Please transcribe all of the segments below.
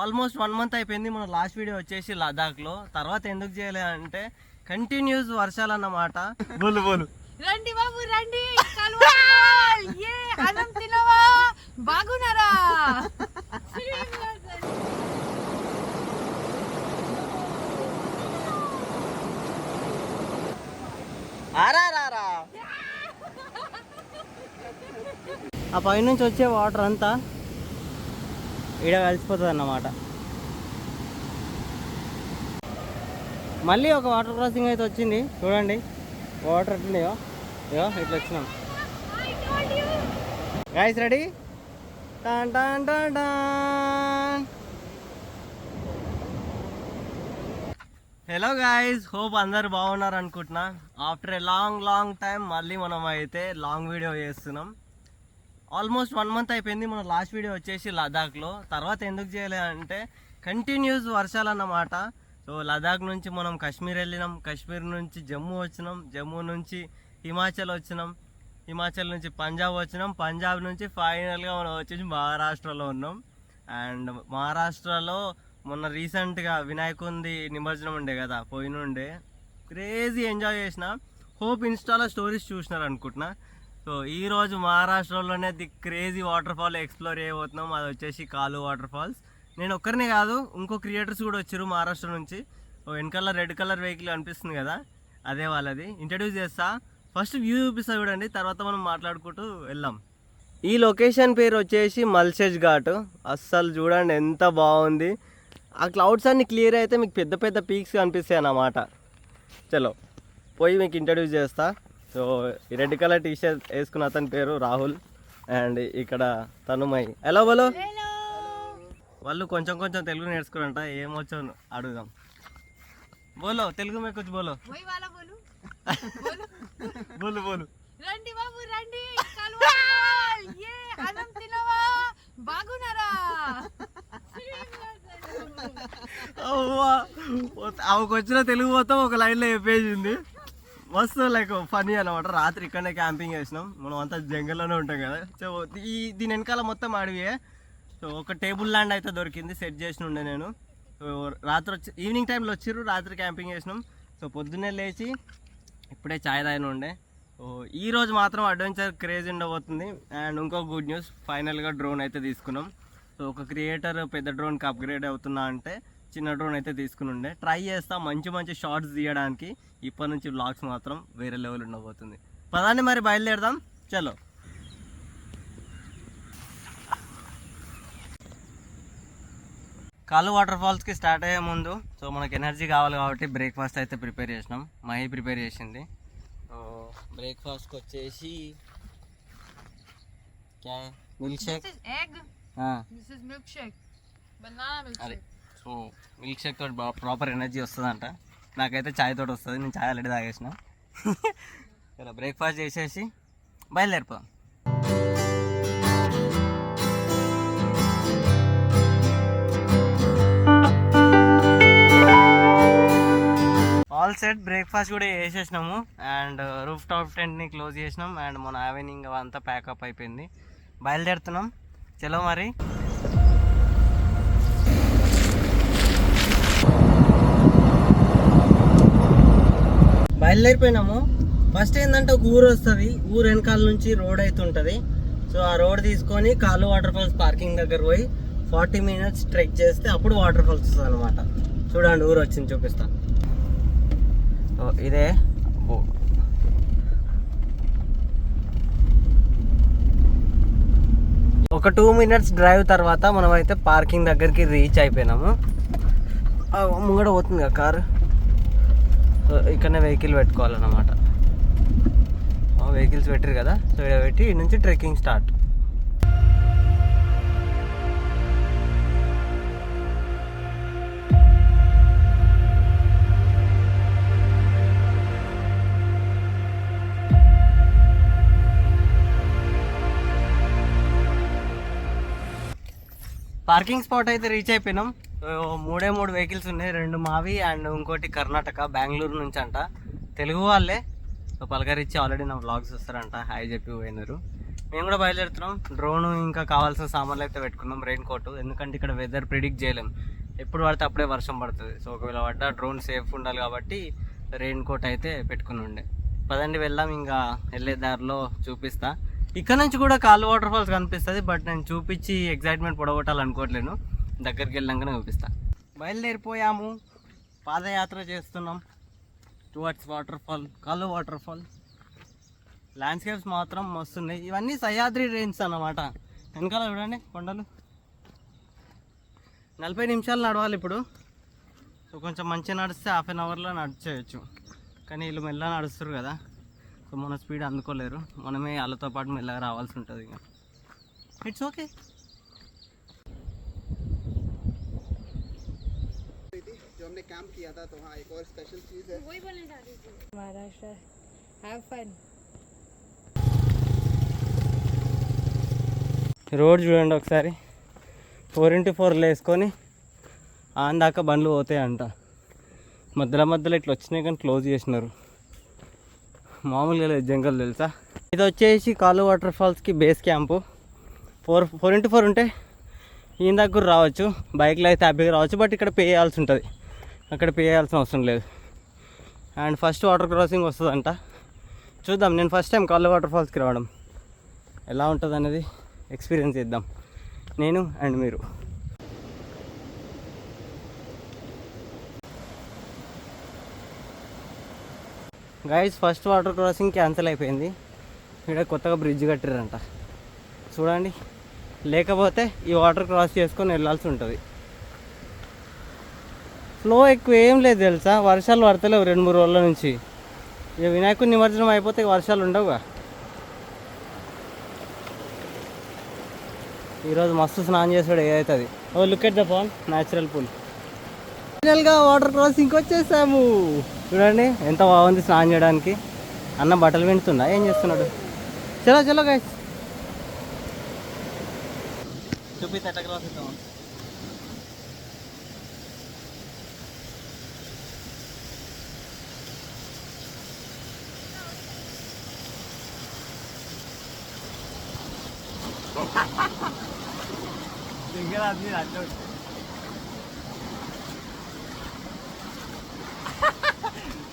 Almost 1 month అయిపోయింది. మన last video వచ్చేసి లదాఖ్లో. తర్వాత ఎందుకు చేయలేదు అంటే కంటిన్యూస్ వర్షాలు అన్నమాట. బోలు బోలు రండి బాబు రండి, అన్నం తినవా, బాగున్నారా? ఆ పైనుంచి వచ్చే వాటర్ అంతా ఈడ కలిసిపోతుంది అన్నమాట. మళ్ళీ ఒక వాటర్ క్రాసింగ్ అయితే వచ్చింది చూడండి. వాటర్ ఎట్లున్నాయో ఇట్లా వచ్చినాం. Guys ready? Tan tan tan tan. Hello guys, hope అందరు బాగున్నారు అనుకుంటున్నా. ఆఫ్టర్ ఏ లాంగ్ టైం మళ్ళీ మనం అయితే లాంగ్ వీడియో చేస్తున్నాం. ఆల్మోస్ట్ 1 మంత్ అయిపోయింది. మన లాస్ట్ వీడియో వచ్చేసి లదాఖ్లో. తర్వాత ఎందుకు చేయలేదు అంటే కంటిన్యూస్ వర్షాలు అన్నమాట. సో లదాఖ్ నుంచి మనం కాశ్మీర్ వెళ్ళినాం, కాశ్మీర్ నుంచి జమ్మూ వచ్చినాం, జమ్మూ నుంచి హిమాచల్ వచ్చినాం, హిమాచల్ నుంచి పంజాబ్ వచ్చినాం, పంజాబ్ నుంచి ఫైనల్గా మనం వచ్చేసి మహారాష్ట్రలో ఉన్నాం. అండ్ మహారాష్ట్రలో మొన్న రీసెంట్గా వినాయకుంది నిమజ్జనం ఉండే కదా, పోయినుండే క్రేజీ ఎంజాయ్ చేసిన. హోప్ ఇన్స్టాలో స్టోరీస్ చూసినారు అనుకుంటున్నా. సో ఈరోజు మహారాష్ట్రలోనే the crazy waterfall explore చేయబోతున్నాం. అది వచ్చేసి కాలు వాటర్ ఫాల్స్. నేను ఒక్కరినే కాదు, ఇంకో క్రియేటర్స్ కూడా వచ్చారు మహారాష్ట్ర నుంచి. వెనకాల రెడ్ కలర్ వెహికల్ అనిపిస్తుంది కదా, అదే వాళ్ళది. ఇంట్రడ్యూస్ చేస్తా. ఫస్ట్ వ్యూ చూపిస్తా చూడండి, తర్వాత మనం మాట్లాడుకుంటూ వెళ్దాం. ఈ లొకేషన్ పేరు వచ్చేసి మల్సేజ్ ఘాట్. అస్సలు చూడండి ఎంత బాగుంది. ఆ క్లౌడ్స్ అన్ని క్లియర్ అయితే మీకు పెద్ద పెద్ద పీక్స్ కనిపిస్తాయి అన్నమాట. చలో పోయి మీకు ఇంట్రడ్యూస్ చేస్తా. సో ఈ రెడ్ కలర్ టీ షర్ట్ వేసుకున్న అతని పేరు రాహుల్. అండ్ ఇక్కడ తనుమై. హలో బోలో. వాళ్ళు కొంచెం తెలుగు నేర్చుకున్నారంట, ఏమొచ్చో అడుగుదాం. బోలో తెలుగు మే కుచ్ బోలో. బోలు బోలు రండి బాబు రండి, అన్నం తినవా, బాగున్నారా? ఆమెకు వచ్చిన తెలుగు మొత్తం ఒక లైన్లో చెప్పేసింది. మస్తు లైక్ ఫనీ అనమాట. రాత్రి ఇక్కడనే క్యాంపింగ్ చేసినాం. మనం అంతా జంగల్లోనే ఉంటాం కదా. సో దీని వెనకాల మొత్తం అడవియే. సో ఒక టేబుల్ ల్యాండ్ అయితే దొరికింది, సెట్ చేసి ఉండే నేను. సో రాత్రి వచ్చి ఈవినింగ్ టైంలో వచ్చిర్రు, రాత్రి క్యాంపింగ్ చేసినాం. సో పొద్దున్నే లేచి ఇప్పుడే ఛాయ్ తాగిన ఉండే. సో ఈరోజు మాత్రం అడ్వెంచర్ క్రేజ్ ఉండబోతుంది. అండ్ ఇంకో గుడ్ న్యూస్, ఫైనల్గా డ్రోన్ అయితే తీసుకున్నాం. సో ఒక క్రియేటర్ పెద్ద డ్రోన్కి అప్గ్రేడ్ అవుతున్నా అంటే చిన్న డ్రోన్ అయితే తీసుకుని ఉండే. ట్రై చేస్తా మంచి షార్ట్స్ తీయడానికి. ఇప్పటి నుంచి వ్లాగ్స్ మాత్రం వేరే లెవెల్ ఉండబోతుంది. పదాన్ని మరి బయలుదేరదాం. చలో. కాలు వాటర్ ఫాల్స్కి స్టార్ట్ అయ్యే ముందు సో మనకు ఎనర్జీ కావాలి కాబట్టి బ్రేక్ఫాస్ట్ అయితే ప్రిపేర్ చేసినాం. మహి ప్రిపేర్ చేసింది. సో బ్రేక్ఫాస్ట్కి వచ్చేసి మిల్క్ షేక్. అదే సో మిల్క్ షేక్ తోటి ప్రాపర్ ఎనర్జీ వస్తుందంట. నాకైతే ఛాయ్ తోటి వస్తుంది. నేను ఛాయ్ ఆల్రెడీ తాగేసిన. ఇలా బ్రేక్ఫాస్ట్ చేసేసి బయలుదేరిపోదాం. All set. బ్రేక్ఫాస్ట్ కూడా చేసేసినాము. అండ్ రూఫ్ టాప్ టెంట్ని క్లోజ్ చేసినాం. అండ్ మన యావెనింగ్ అంతా ప్యాకప్ అయిపోయింది. బయలుదేరుతున్నాం. చలో మరి. బయలుదేరిపోయినాము. ఫస్ట్ ఏంటంటే ఒక ఊరు వస్తుంది. ఊరు వెనకాల నుంచి రోడ్ అయితే ఉంటుంది. సో ఆ రోడ్ తీసుకొని కాలు వాటర్ ఫాల్స్ పార్కింగ్ దగ్గర పోయి 40 minutes ట్రెక్ చేస్తే అప్పుడు వాటర్ ఫాల్స్ వస్తుంది అనమాట. చూడండి ఊరు వచ్చింది, చూపిస్తా. ఇదే ఒక 2 minutes డ్రైవ్ తర్వాత మనం అయితే పార్కింగ్ దగ్గరికి రీచ్ అయిపోయినాము. ముంగడ పోతుంది కదా కారు. సో ఇక్కడనే వెహికల్ పెట్టుకోవాలన్నమాట. వెహికల్స్ పెట్టారు కదా, సో ఇక్కడ పెట్టి ఇక్కడ నుంచి ట్రెక్కింగ్ స్టార్ట్. పార్కింగ్ స్పాట్ అయితే రీచ్ అయిపోయినాం. మూడే 3 వెహికల్స్ ఉన్నాయి. 2 మావి అండ్ ఇంకోటి కర్ణాటక, బెంగళూరు నుంచి అంట. తెలుగు వాళ్ళే. సో పలకరించి ఆల్రెడీ నా వ్లాగ్స్ వస్తారంట. హాయ్ చెప్పి పోయినారు. మేము కూడా బయలుదేరుతున్నాం. డ్రోన్ ఇంకా కావాల్సిన సామాన్లు అయితే పెట్టుకున్నాం, రెయిన్ కోట్, ఎందుకంటే ఇక్కడ వెదర్ ప్రిడిక్ట్ చేయలేం, ఎప్పుడు పడితే అప్పుడే వర్షం పడుతుంది. సో ఒకవేళ పడ్డా డ్రోన్ సేఫ్ ఉండాలి కాబట్టి రెయిన్ కోట్ అయితే పెట్టుకుని ఉండే. పదండి వెళ్దాం, ఇంకా వెళ్ళే దారిలో చూపిస్తా. ఇక్కడ నుంచి కూడా కాలు వాటర్ ఫాల్స్ కనిపిస్తుంది, బట్ నేను చూపించి ఎగ్జైట్మెంట్ పొడగొట్టాలనుకోవట్లేను, దగ్గరికి వెళ్ళాకనే చూపిస్తా. బయలుదేరిపోయాము, పాదయాత్ర చేస్తున్నాం టువర్డ్స్ వాటర్ ఫాల్, కాలు వాటర్ ఫాల్. ల్యాండ్స్కేప్స్ మాత్రం మస్తున్నాయి. ఇవన్నీ సహ్యాద్రి రేంజ్ అన్నమాట. వెనకాల చూడండి కొండలు. 40 నిమిషాలు నడవాలి ఇప్పుడు. సో కొంచెం మంచిగా నడిస్తే హాఫ్ అన్ అవర్లో నడిచేయచ్చు, కానీ వీళ్ళు మెల్లగా నడుస్తారు కదా, సో మన స్పీడ్ అందుకోలేరు, మనమే వాళ్ళతో పాటు మెల్లగా రావాల్సి ఉంటుంది. ఇక ఇట్స్ ఓకే. जो हमने कैंप किया था तो हाँ एक और स्पेशल चीज़ है, वही बोलने जा रही थी। Maharashtra have fun. రోడ్ చూడండి ఒకసారి, 4x4 వేసుకొని ఆందాక బండ్లు పోతాయంట. మధ్యలో ఇట్లా వచ్చినాయి కానీ క్లోజ్ చేసినారు, మామూలుగా లేదు జంగల్ తెలుసా. ఇది వచ్చేసి కాలు వాటర్ ఫాల్స్కి బేస్ క్యాంపు. 4x4 ఉంటే ఈయన దగ్గర రావచ్చు, బైక్లో అయితే హ్యాపీగా రావచ్చు, బట్ ఇక్కడ పే చేయాల్సి ఉంటుంది, అక్కడ పే చేయాల్సిన అవసరం లేదు. అండ్ ఫస్ట్ వాటర్ క్రాసింగ్ వస్తుందంట, చూద్దాం. నేను ఫస్ట్ టైం కాలు వాటర్ ఫాల్స్కి రావడం, ఎలా ఉంటుంది అనేది ఎక్స్పీరియన్స్ చేద్దాం, నేను అండ్ మీరు. Guys first water crossing cancel అయిపోయింది, ఇక్కడ కొత్తగా బ్రిడ్జ్ కట్టారంట చూడండి, లేకపోతే ఈ వాటర్ క్రాస్ చేసుకొని వెళ్ళాల్సి ఉంటుంది. ఫ్లో ఎక్కువ ఏం లేదు తెలుసా, వర్షాలు పడతలేవు 2-3 రోజుల నుంచి. ఇక వినాయకుడి నిమజ్జనం అయిపోతే వర్షాలు ఉండవుగా. ఈరోజు మస్తు స్నానం చేసాడు ఏదవుతుంది. Oh look at the pool, natural pool. ఫైనల్గా వాటర్ క్రాసింగ్కి వచ్చేసాము. చూడండి ఎంత బాగుంది స్నానం చేయడానికి. అన్న బట్టలు వింటుందా, ఏం చేస్తున్నాడు? చలో చలో గైస్, చూపిస్తే ఎట్లా క్రాస్ అవుతాము.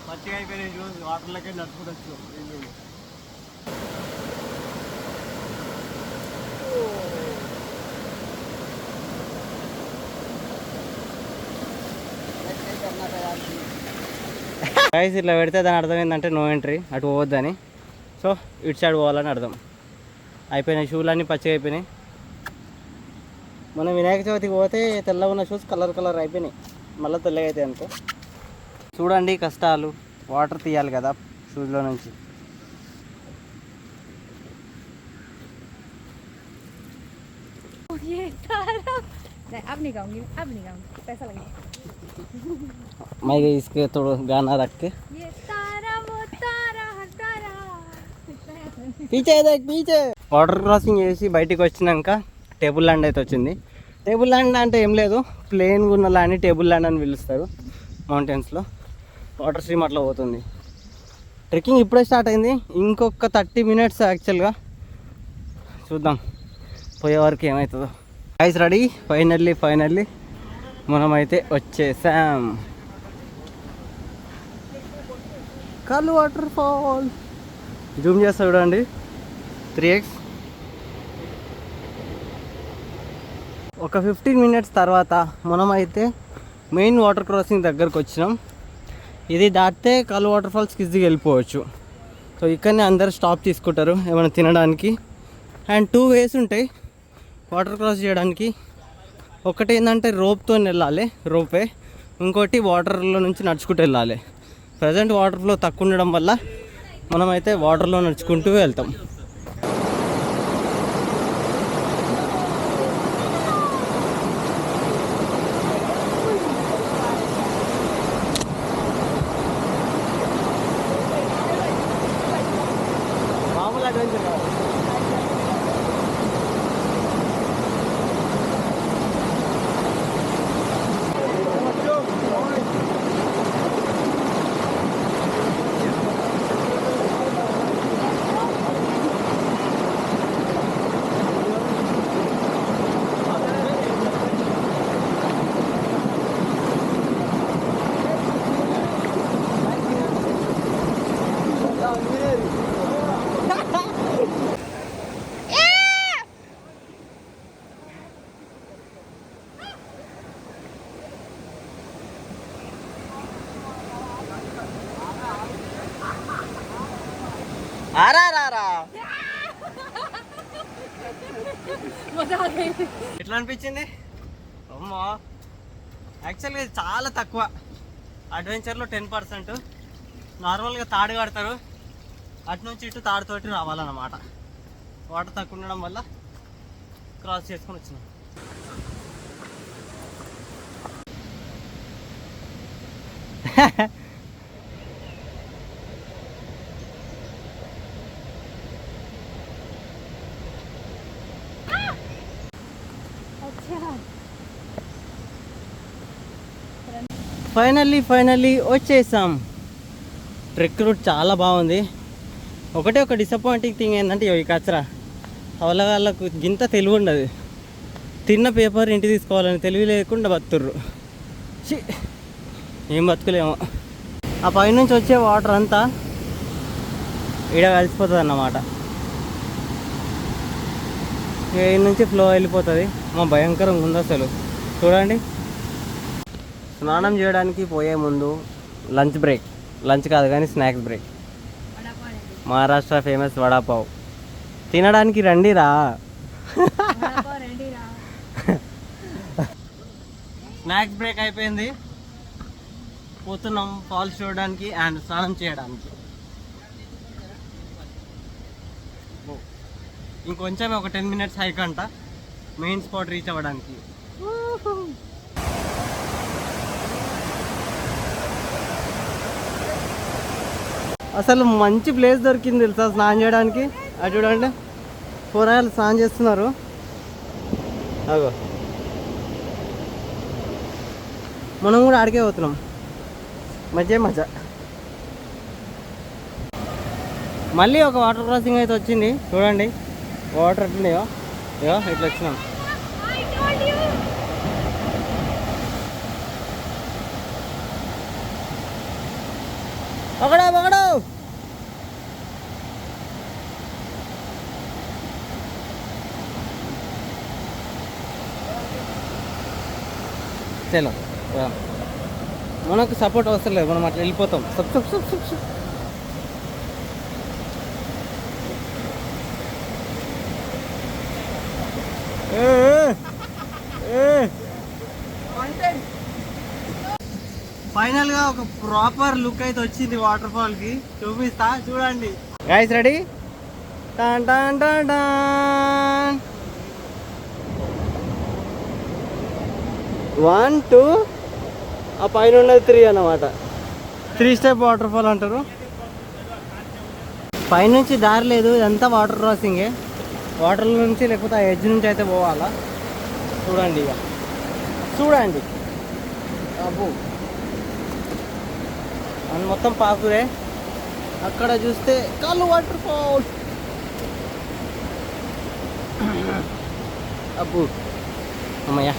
పచ్చిగా అయిపోయినాయి చూసి వాటర్లకే నడుచుకోవచ్చు. గైస్ ఇట్లా పెడితే దాని అర్థం ఏంటంటే నో ఎంట్రీ, అటు పోవద్దని. సో ఇటు సైడ్ పోవాలని అర్థం. అయిపోయినాయి షూలన్నీ పచ్చిగా అయిపోయినాయి. మనం వినాయక చవితికి పోతే తెల్లగా ఉన్న షూస్ కలర్ అయిపోయినాయి, మళ్ళీ తెల్లగా అవుతాయి అనుకో. చూడండి కష్టాలు, వాటర్ తీయాలి కదా షూస్లో నుంచి. अब नहीं गाऊंगी, पैसा लगेगा। मैं इसके थोड़ा गाना रख के ये तारा वो तारा हर तारा పీచే పీచే. వాటర్ క్రాసింగ్ చేసి బయటికి వచ్చినాక టేబుల్ ల్యాండ్ అయితే వచ్చింది. టేబుల్ ల్యాండ్ అంటే ఏం లేదు, ప్లేన్గా ఉన్న ల్యాండ్ని టేబుల్ ల్యాండ్ అని పిలుస్తారు మౌంటైన్స్లో. వాటర్ స్ట్రీమ్ అట్లా పోతుంది. ట్రెక్కింగ్ ఇప్పుడే స్టార్ట్ అయింది, ఇంకొక 30 మినిట్స్ యాక్చువల్గా. చూద్దాం పోయే వరకు ఏమవుతుందో. గైస్ రెడీ, ఫైనల్లీ మనమైతే వచ్చేసాం కాలు వాటర్ ఫాల్. జూమ్ చేస్తా చూడండి, 3x. ఒక 15 మినిట్స్ తర్వాత మనమైతే మెయిన్ వాటర్ క్రాసింగ్ దగ్గరకు వచ్చినాం. ఇది దాటితే కాలు వాటర్ ఫాల్స్కి ఈజీగా వెళ్ళిపోవచ్చు. సో ఇక్కడనే అందరు స్టాప్ తీసుకుంటారు ఏమైనా తినడానికి. అండ్ 2 వేస్ ఉంటాయి వాటర్ క్రాస్ చేయడానికి. ఒకటి ఏంటంటే రోప్తో వెళ్ళాలి, రోపే. ఇంకోటి వాటర్లో నుంచి నడుచుకుంటూ వెళ్ళాలి. ప్రజెంట్ వాటర్ ఫ్లో తక్కువ ఉండడం వల్ల మనమైతే వాటర్లో నడుచుకుంటూ వెళ్తాం. మామూలు అడ్వెంచర్ కాదు. ఆరా రారా ఎట్లా అనిపించింది అమ్మా? యాక్చువల్గా ఇది చాలా తక్కువ. అడ్వెంచర్లో 10%. నార్మల్గా తాడు కడతారు, అటు నుంచి ఇటు తాడుతోటి రావాలన్నమాట. వాటర్ తక్కువ ఉండడం వల్ల క్రాస్ చేసుకొని వచ్చినాం. ఫైనల్లీ వచ్చేసాం. ట్రెక్ రూట్ చాలా బాగుంది. ఒకటే ఒక డిసప్పాయింటింగ్ థింగ్ ఏంటంటే ఈ కచరా వాళ్ళకు గింత తెలివి ఉండదు. తిన్న పేపర్ ఇంటి తీసుకోవాలని తెలివి లేకుండా బతుర్రు. ఏం బతుకులేమో. ఆ పైనుంచి వచ్చే వాటర్ అంతా ఈడ కలిసిపోతుంది అన్నమాట. ఈ నుంచి ఫ్లో వెళ్ళిపోతుంది. మా భయంకరంగా ఉంది అసలు. చూడండి, స్నానం చేయడానికి పోయే ముందు లంచ్ బ్రేక్, లంచ్ కాదు కానీ snacks break. Maharashtra famous vada pav తినడానికి రండిరా. స్నాక్స్ బ్రేక్ అయిపోయింది, పోతున్నాం ఫాల్స్ చూడడానికి అండ్ స్నానం చేయడానికి. ఇంకొంచెం ఒక 10 minutes హైక్ అంట మెయిన్ స్పాట్ రీచ్ అవ్వడానికి. అసలు మంచి ప్లేస్ దొరికింది తెలుసా స్నానం చేయడానికి. అది చూడండి, కూరగాయలు స్నానం చేస్తున్నారు. అగో మనం కూడా ఆడికే పోతున్నాం. మజా. మళ్ళీ ఒక వాటర్ క్రాసింగ్ అయితే వచ్చింది. చూడండి వాటర్ ఎట్లున్నాయో. ఇగో ఇట్లా వచ్చినాం. పకడో చలో. మనకు సపోర్ట్ అవసరం లేదు, మనం అట్లా వెళ్ళిపోతాం. ఫైనల్గా ఒక ప్రాపర్ లుక్ అయితే వచ్చింది వాటర్ ఫాల్ కి. చూపిస్తా చూడండి guys. Ready? Tan tan tan tan. 1 2 ఆ పైన ఉన్నది 3 అన్నమాట. 3 స్టెప్ వాటర్ ఫాల్ అంటారు. పైనుంచి దారి లేదు, ఇదంతా వాటర్ క్రాసింగే. వాటర్ నుంచి లేకపోతే ఆ ఎడ్జ్ నుంచి అయితే పోవాలా. చూడండి ఇక చూడండి. అబ్బో అని మొత్తం పాకురే. అక్కడ చూస్తే కాళ్ళు వాటర్ ఫాల్. అబ్బో అమ్మయ్యా.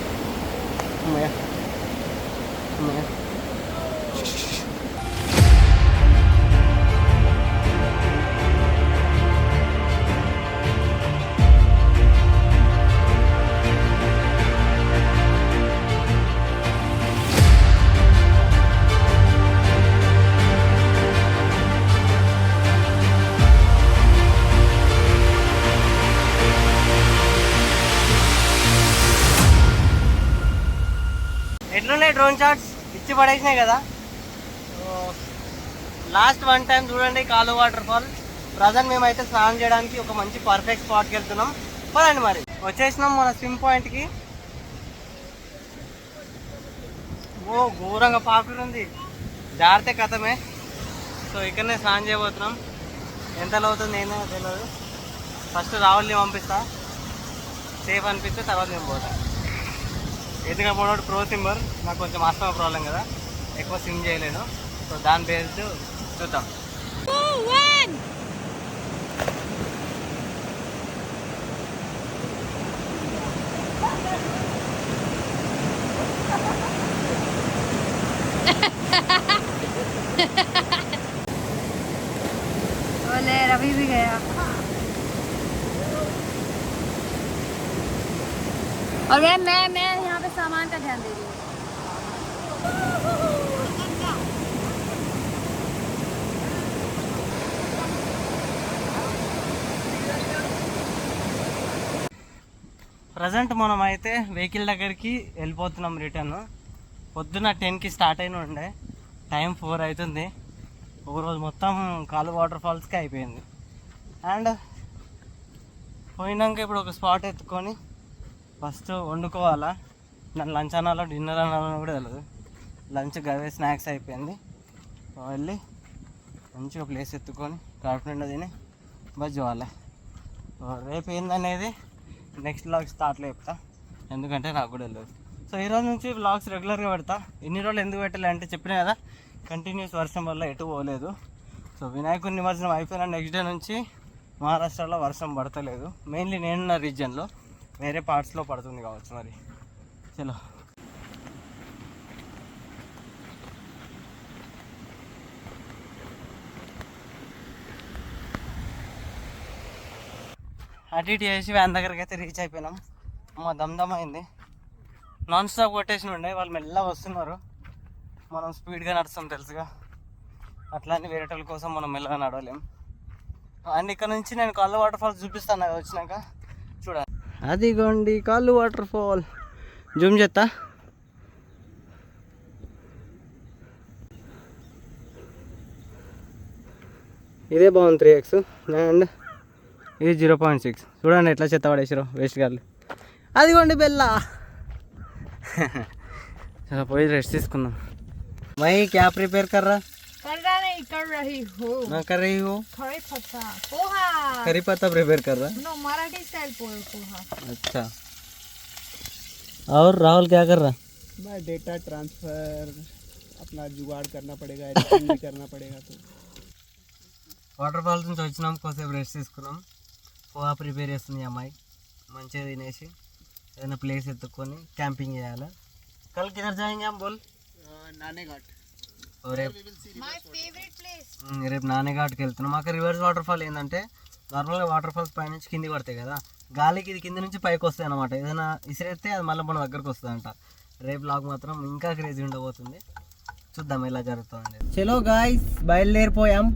ఎట్లున్నాయి డ్రోన్ షాట్స్? ఇచ్చి పడేసినాయి కదా. లాస్ట్ 1 టైం చూడండి కాలు వాటర్ ఫాల్. ప్రజెంట్ మేమైతే స్నానం చేయడానికి ఒక మంచి పర్ఫెక్ట్ స్పాట్కి వెళ్తున్నాం. పదండి మరి. వచ్చేసినాం మన స్విమ్ పాయింట్కి. ఓ ఘోరంగా పాపులర్ ఉంది, జాగ్రత్త కథమే. సో ఇక్కడనే స్నానం చేయబోతున్నాం. ఎంత అవుతుంది ఏందో తెలియదు. ఫస్ట్ రావుల్ని పంపిస్తా, సేఫ్ అనిపిస్తే తర్వాత మేము పోతాం. ఎందుకంటే మనోడు ప్రో స్విమ్మర్, నాకు కొంచెం ఆస్తమా ప్రాబ్లం కదా, ఎక్కువ స్విమ్ చేయలేను. సో దాని బేస్డ్ చూద్దాం. ओले रवि भी गया और मैं यहाँ पे सामान का ध्यान दे रही हूँ. ప్రజెంట్ మనం అయితే వెహికల్ దగ్గరికి వెళ్ళిపోతున్నాం రిటర్న్. పొద్దున్న 10కి స్టార్ట్ అయిన ఉండే, టైం 4 అవుతుంది. ఒక రోజు మొత్తం కాలు వాటర్ ఫాల్స్కి అయిపోయింది. అండ్ పోయినాక ఇప్పుడు ఒక స్పాట్ ఎత్తుకొని ఫస్ట్ వండుకోవాలా. నన్ను లంచ్ అనాలో డిన్నర్ అనాలో కూడా తెలియదు. లంచ్ గవే స్నాక్స్ అయిపోయింది. వెళ్ళి మంచిగా ప్లేస్ ఎత్తుకొని కడుపు నిండా తిని బస్ పోవాలి. రేపు ఏందనేది నెక్స్ట్ వ్లాగ్ స్టార్ట్లో చెప్తా, ఎందుకంటే నాకు కూడా తెలియదు. సో ఈరోజు నుంచి వ్లాగ్స్ రెగ్యులర్గా పెడతా. ఇన్ని రోజులు ఎందుకు పెట్టాలి అంటే చెప్పినా కదా, కంటిన్యూస్ వర్షం వల్ల ఎటు పోలేదు. సో వినాయకుడి నిమజ్జనం అయిపోయిన నెక్స్ట్ డే నుంచి మహారాష్ట్రలో వర్షం పడతలేదు. మెయిన్లీ నేనున్న రీజియన్లో, వేరే పార్ట్స్లో పడుతుంది కావచ్చు మరి. చలో అటు ఇటు చేసి వ్యాన్ దగ్గరికి అయితే రీచ్ అయిపోయినాం. దమ్దమ్ అయింది. నాన్ స్టాప్ కొట్టేసి ఉండే, వాళ్ళు మెల్లగా వస్తున్నారు. మనం స్పీడ్గా నడుస్తాం తెలుసుగా, అట్లా అని వేరే వాళ్ళ కోసం మనం మెల్లగా నడవలేం. అండ్ ఇక్కడ నుంచి నేను కాళ్ళు వాటర్ ఫాల్స్ చూపిస్తాను కదా వచ్చినాక, చూడాలి. అదిగోండి కాళ్ళు వాటర్ ఫాల్, జూమ్ చేస్తా. ఇదే బాగుంది 3x అండ్ ఇది 0.6. చూడండి ఎట్లా చెత్త పడేసారో వేస్ట్ గారు. అదిగోండి బెల్లా. చలో పోయి రెస్ట్ తీసుకుందాం. మై క్యా ప్రిపేర్ కర్రా? कर रही हूँ ना कर रही हो? करी पत्ता पोहा। करी पत्ता प्रिपेयर कर रहा? No, Marathi style poha. अच्छा, और राहुल क्या कर रहा? मैं डेटा ट्रांसफर अपना जुगाड़ करना पड़ेगा, एडिटिंग भी करना पड़ेगा. तो వాటర్ ఫాల్స్ నుంచి వచ్చినాం, కొద్దిసేపు రెస్ట్ తీసుకున్నాం. పోహా ప్రిపేర్ చేస్తుంది అమ్మాయి. మంచిగా తినేసి ఏదైనా ప్లేస్ ఎత్తుక్కొని క్యాంపింగ్ చేయాలి. కల్ కిధర్ జాయింగే हम बोल? नाने घाट. రేపు నానేఘాట్కి వెళ్తున్నాం. మాకు రివర్స్ వాటర్ ఫాల్ ఏంటంటే, నార్మల్గా వాటర్ ఫాల్స్ పై నుంచి కిందికి పడతాయి కదా, గాలికి ఇది కింద నుంచి పైకి వస్తాయి అనమాట. ఏదైనా ఇసిరేస్తే అది మళ్ళీ మన దగ్గరకు వస్తుంది అంట. రేపు లాగ్ మాత్రం ఇంకా క్రేజీ ఉండబోతుంది, చూద్దాం ఎలా జరుగుతుంది. చలో గాయ్స్, బయలుదేరిపోయాం.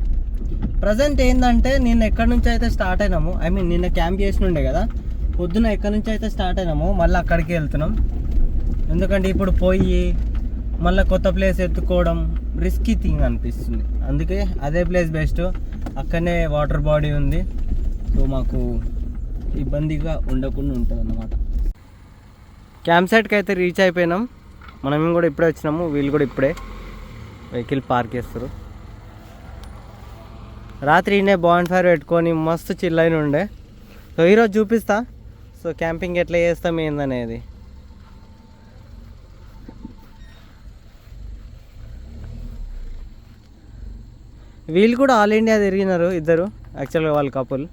ప్రజెంట్ ఏంటంటే నిన్న ఎక్కడి నుంచి అయితే స్టార్ట్ అయినాము, నిన్న క్యాంప్ చేసి ఉండే కదా, పొద్దున ఎక్కడి నుంచి అయితే స్టార్ట్ అయినాము మళ్ళీ అక్కడికి వెళ్తున్నాం. ఎందుకంటే ఇప్పుడు పోయి మళ్ళీ కొత్త ప్లేస్ ఎత్తుకోవడం రిస్కీ థింగ్ అనిపిస్తుంది. అందుకే అదే ప్లేస్ బెస్ట్. అక్కడనే వాటర్ బాడీ ఉంది, సో మాకు ఇబ్బందిగా ఉండకుండా ఉంటుంది అన్నమాట. క్యాంప్ సైట్కి అయితే రీచ్ అయిపోయినాం. మనం కూడా ఇప్పుడే వచ్చినాము, వీళ్ళు కూడా ఇప్పుడే వెహికల్ పార్క్ చేస్తారు. రాత్రి ఈయనే బాండ్ ఫైర్ పెట్టుకొని మస్తు చిల్ అయిన ఉండే. సో ఈరోజు చూపిస్తా, సో క్యాంపింగ్ ఎట్లా చేస్తాం ఏందనేది. వీళ్ళు కూడా ఆల్ ఇండియా తిరిగినారు ఇద్దరు, యాక్చువల్గా వాళ్ళ కపుల్.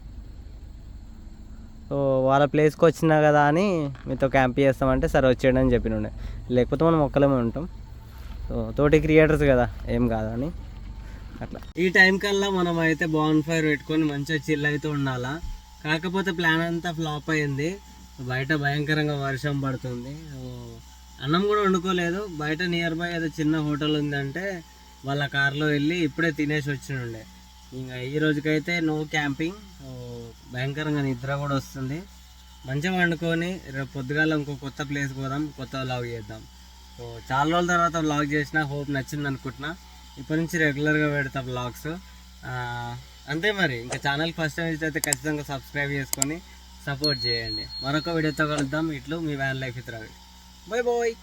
సో వాళ్ళ ప్లేస్కి వచ్చినా కదా అని మీతో క్యాంప్ చేస్తామంటే సరే వచ్చేయండి అని చెప్పినుండే, లేకపోతే మనం ఒక్కలమే ఉంటాం. సో తోటి క్రియేటర్స్ కదా, ఏం కాదని అట్లా. ఈ టైం కల్లా మనం అయితే బాన్ ఫైర్ పెట్టుకొని మంచిగా చిల్ అయితే ఉండాలా. కాకపోతే ప్లాన్ అంతా ఫ్లాప్ అయింది. బయట భయంకరంగా వర్షం పడుతుంది. అన్నం కూడా వండుకోలేదు. బయట నియర్ బై ఏదో చిన్న హోటల్ ఉందంటే వాళ్ళ కార్లో వెళ్ళి ఇప్పుడే తినేసి వచ్చినుండే. ఇంకా ఈ రోజుకైతే నో క్యాంపింగ్. భయంకరంగా నిద్ర కూడా వస్తుంది. మంచిగా వండుకొని రేపు పొద్దుగాల ఇంకో కొత్త ప్లేస్ పోదాం, కొత్త వ్లాగ్ చేద్దాం. సో చాలా రోజుల తర్వాత వ్లాగ్ చేసిన, హోప్ నచ్చింది అనుకుంటున్నా. ఇప్పటి నుంచి రెగ్యులర్గా పెడతా వ్లాగ్స్. అంతే మరి. ఇంకా ఛానల్ ఫస్ట్ టైం అయితే ఖచ్చితంగా సబ్స్క్రైబ్ చేసుకొని సపోర్ట్ చేయండి. మరొక వీడియోతో కలుద్దాం. ఇట్లు మీ van life with Ravi. Bye bye.